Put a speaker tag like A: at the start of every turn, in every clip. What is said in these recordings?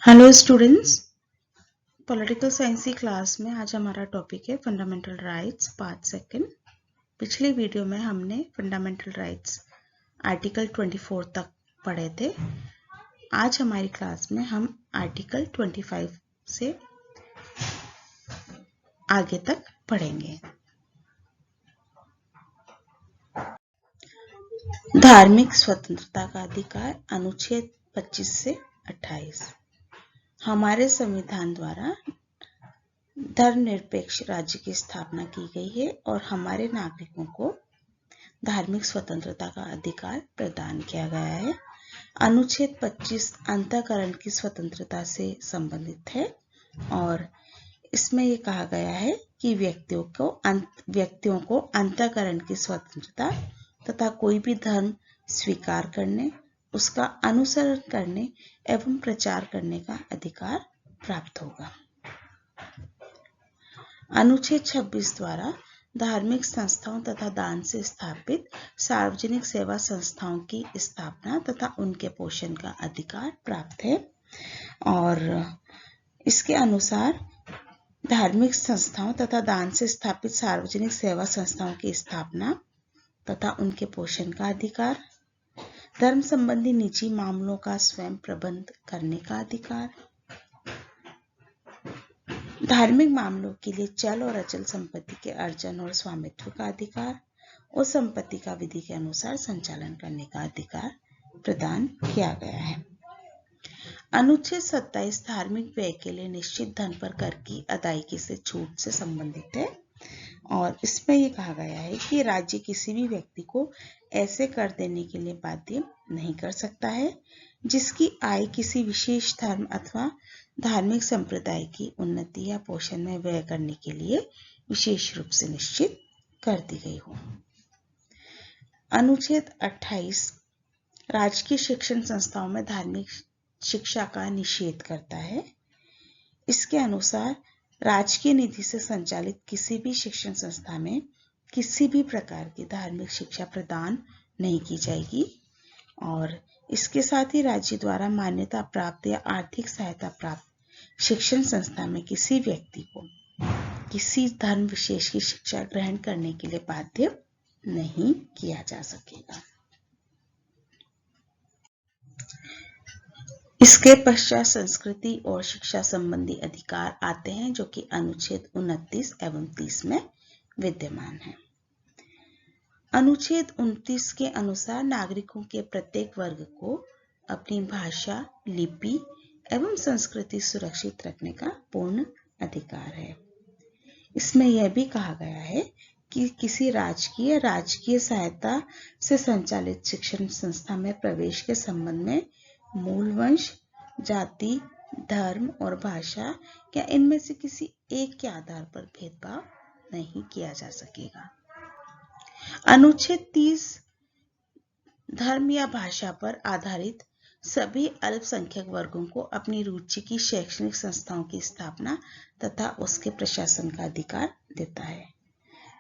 A: Hello students, political science की class में आज हमारा टॉपिक है फंडामेंटल राइट्स पार्ट सेकंड। पिछले वीडियो में हमने फंडामेंटल राइट्स आर्टिकल 24 तक पढ़े थे। आज हमारी क्लास में हम आर्टिकल 25 से आगे तक पढ़ेंगे। धार्मिक स्वतंत्रता का अधिकार, अनुच्छेद 25 से 28। हमारे संविधान द्वारा धर्मनिरपेक्ष राज्य की स्थापना की गई है और हमारे नागरिकों को धार्मिक स्वतंत्रता का अधिकार प्रदान किया गया है। अनुच्छेद 25 अंतःकरण की स्वतंत्रता से संबंधित है और इसमें ये कहा गया है कि व्यक्तियों को अंतःकरण की स्वतंत्रता तथा कोई भी धर्म स्वीकार करने, उसका अनुसरण करने एवं प्रचार करने का अधिकार प्राप्त होगा। अनुच्छेद 26 द्वारा धार्मिक संस्थाओं तथा दान से स्थापित सार्वजनिक सेवा संस्थाओं की स्थापना तथा उनके पोषण का अधिकार प्राप्त है और इसके अनुसार धार्मिक संस्थाओं तथा दान से स्थापित सार्वजनिक सेवा संस्थाओं की स्थापना तथा उनके पोषण का अधिकार, धर्म संबंधी निजी मामलों का स्वयं प्रबंध करने का अधिकार, धार्मिक मामलों के लिए चल और अचल संपत्ति के अर्जन और स्वामित्व का अधिकार और संपत्ति का विधि के अनुसार संचालन करने का अधिकार प्रदान किया गया है। अनुच्छेद 27 धार्मिक व्यय के लिए निश्चित धन पर कर की अदायगी से छूट से संबंधित है और इसमें यह कहा गया है कि राज्य किसी भी व्यक्ति को ऐसे कर देने के लिए बाध्य नहीं कर सकता है जिसकी आय किसी विशेष धर्म अथवा धार्मिक संप्रदाय की उन्नति या पोषण में व्यय करने के लिए विशेष रूप से निश्चित कर दी गई हो। अनुच्छेद 28 राजकीय शिक्षण संस्थाओं में धार्मिक शिक्षा का निषेध करता है। इसके अनुसार राजकीय निधि से संचालित किसी भी शिक्षण संस्था में किसी भी प्रकार की धार्मिक शिक्षा प्रदान नहीं की जाएगी और इसके साथ ही राज्य द्वारा मान्यता प्राप्त या आर्थिक सहायता प्राप्त शिक्षण संस्था में किसी व्यक्ति को किसी धर्म विशेष की शिक्षा ग्रहण करने के लिए बाध्य नहीं किया जा सकेगा। इसके पश्चात संस्कृति और शिक्षा संबंधी अधिकार आते हैं जो कि अनुच्छेद 29 एवं 30 में विद्यमान है। अनुच्छेद 29 के अनुसार नागरिकों के प्रत्येक वर्ग को अपनी भाषा, लिपि एवं संस्कृति सुरक्षित रखने का पूर्ण अधिकार है। इसमें यह भी कहा गया है कि किसी राजकीय सहायता से संचालित शिक्षण संस्था में प्रवेश के संबंध में मूल वंश, जाति, धर्म और भाषा या इनमें से किसी एक के आधार पर भेदभाव नहीं किया जा सकेगा। अनुच्छेद 30 धर्म या भाषा पर आधारित सभी अल्पसंख्यक वर्गों को अपनी रुचि की शैक्षणिक संस्थाओं की स्थापना तथा उसके प्रशासन का अधिकार देता है।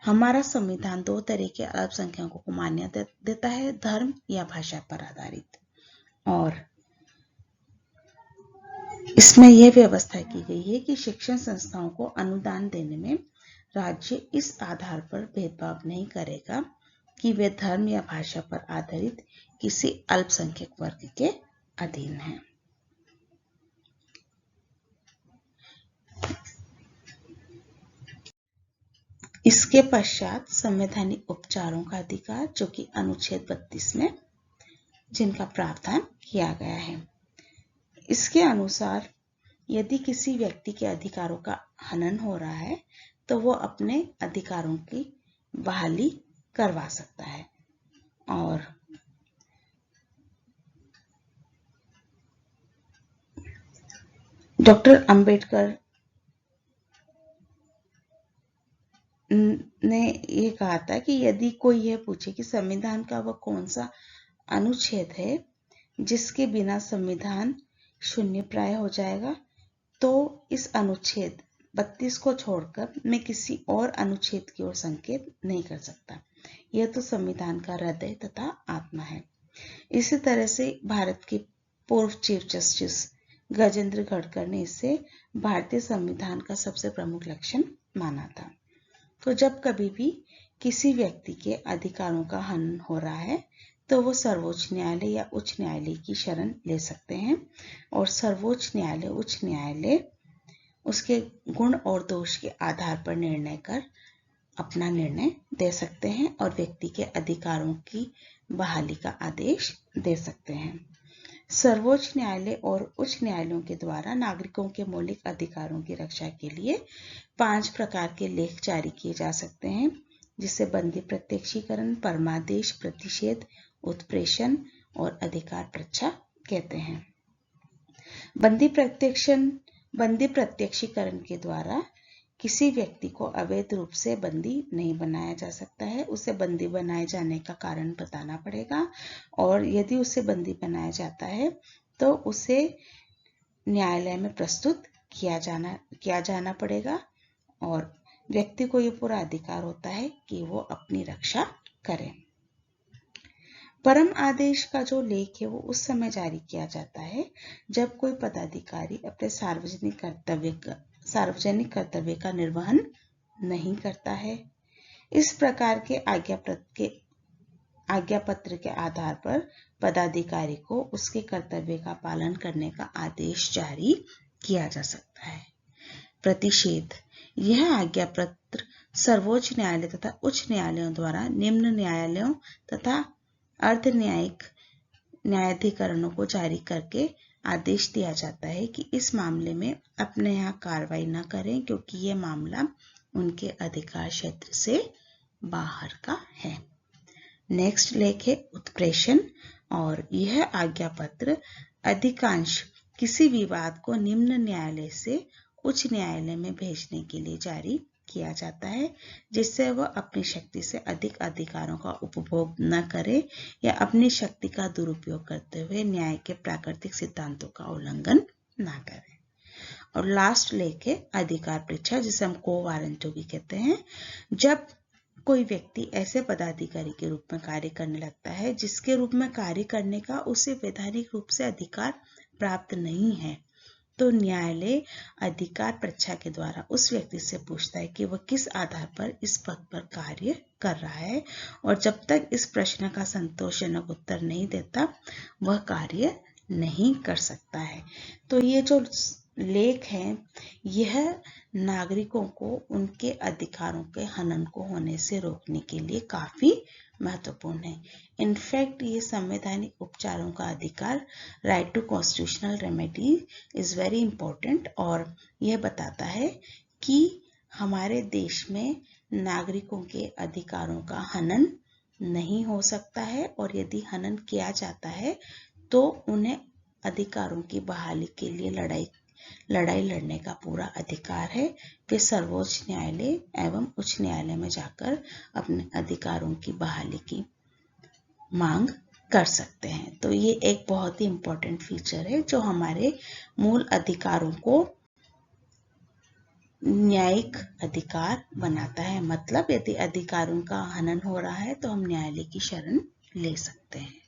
A: हमारा संविधान दो तरह के अल्पसंख्यकों को मान्यता देता है, धर्म या भाषा पर आधारित, और इसमें यह व्यवस्था की गई है कि शिक्षण संस्थाओं को अनुदान देने में राज्य इस आधार पर भेदभाव नहीं करेगा कि वे धर्म या भाषा पर आधारित किसी अल्पसंख्यक वर्ग के अधीन हैं। इसके पश्चात संवैधानिक उपचारों का अधिकार जो कि अनुच्छेद 32 में जिनका प्रावधान किया गया है। इसके अनुसार यदि किसी व्यक्ति के अधिकारों का हनन हो रहा है तो वो अपने अधिकारों की बहाली करवा सकता है और डॉक्टर अंबेडकर ने ये कहा था कि यदि कोई यह पूछे कि संविधान का वह कौन सा अनुच्छेद है जिसके बिना संविधान शून्य प्राय हो जाएगा, तो इस अनुच्छेद 32 को छोड़कर मैं किसी और अनुच्छेद की ओर संकेत नहीं कर सकता। यह तो संविधान का हृदय तथा आत्मा है। इसी तरह से भारत के पूर्व चीफ जस्टिस गजेंद्र गढ़कर ने इसे भारतीय संविधान का सबसे प्रमुख लक्षण माना था। तो जब कभी भी किसी व्यक्ति के अधिकारों का हनन हो रहा है तो वो सर्वोच्च न्यायालय या उच्च न्यायालय की शरण ले सकते हैं और सर्वोच्च न्यायालय, उच्च न्यायालय उसके गुण और दोष के आधार पर निर्णय कर अपना निर्णय दे सकते हैं और व्यक्ति के अधिकारों की बहाली का आदेश दे सकते हैं। सर्वोच्च न्यायालय और उच्च न्यायालयों के द्वारा नागरिकों के मौलिक अधिकारों की रक्षा के लिए 5 प्रकार के लेख जारी किए जा सकते हैं, जिसे बंदी प्रत्यक्षीकरण, परमादेश, प्रतिषेध, उत्प्रेषण और अधिकार परीक्षा कहते हैं। बंदी प्रत्यक्षीकरण के द्वारा किसी व्यक्ति को अवैध रूप से बंदी नहीं बनाया जा सकता है। उसे बंदी बनाए जाने का कारण बताना पड़ेगा और यदि उसे बंदी बनाया जाता है तो उसे न्यायालय में प्रस्तुत किया जाना पड़ेगा और व्यक्ति को ये पूरा अधिकार होता है कि वो अपनी रक्षा करे। परम आदेश का जो लेख है वो उस समय जारी किया जाता है जब कोई पदाधिकारी अपने सार्वजनिक कर्तव्य का निर्वहन नहीं करता है। इस प्रकार के आज्ञापत्र के आधार पर पदाधिकारी को उसके कर्तव्य का पालन करने का आदेश जारी किया जा सकता है। प्रतिषेध, यह आज्ञापत्र सर्वोच्च न्यायालय तथा उच्च न्यायालयों द्वारा निम्न न्यायालयों तथा अर्ध न्यायिक न्यायाधिकरणों को जारी करके आदेश दिया जाता है कि इस मामले में अपने यहाँ कार्रवाई न करें क्योंकि यह मामला उनके अधिकार क्षेत्र से बाहर का है। नेक्स्ट लेख है उत्प्रेषण और यह आज्ञापत्र अधिकांश किसी विवाद को निम्न न्यायालय से उच्च न्यायालय में भेजने के लिए जारी किया जाता है, जिससे वह अपनी शक्ति से अधिक अधिकारों का उपभोग न करे या अपनी शक्ति का दुरुपयोग करते हुए न्याय के प्राकृतिक सिद्धांतों का उल्लंघन न करे। और लास्ट लेख है अधिकार परीक्षा, जिसे हम को वारंटो भी कहते हैं। जब कोई व्यक्ति ऐसे पदाधिकारी के रूप में कार्य करने लगता है जिसके रूप में कार्य करने का उसे वैधानिक रूप से अधिकार प्राप्त नहीं है, तो न्यायालय अधिकार परीक्षा के द्वारा उस व्यक्ति से पूछता है कि वह किस आधार पर इस पद पर कार्य कर रहा है और जब तक इस प्रश्न का संतोषजनक उत्तर नहीं देता वह कार्य नहीं कर सकता है। तो ये जो लेख है यह नागरिकों को उनके अधिकारों के हनन को होने से रोकने के लिए काफी महत्वपूर्ण है। इनफैक्ट ये संवैधानिक उपचारों का अधिकार, right to constitutional remedy, is very important और यह बताता है कि हमारे देश में नागरिकों के अधिकारों का हनन नहीं हो सकता है और यदि हनन किया जाता है तो उन्हें अधिकारों की बहाली के लिए लड़ाई लड़ने का पूरा अधिकार है। वे सर्वोच्च न्यायालय एवं उच्च न्यायालय में जाकर अपने अधिकारों की बहाली की मांग कर सकते हैं। तो ये एक बहुत ही इम्पोर्टेंट फीचर है जो हमारे मूल अधिकारों को न्यायिक अधिकार बनाता है। मतलब यदि अधिकारों का हनन हो रहा है तो हम न्यायालय की शरण ले सकते हैं।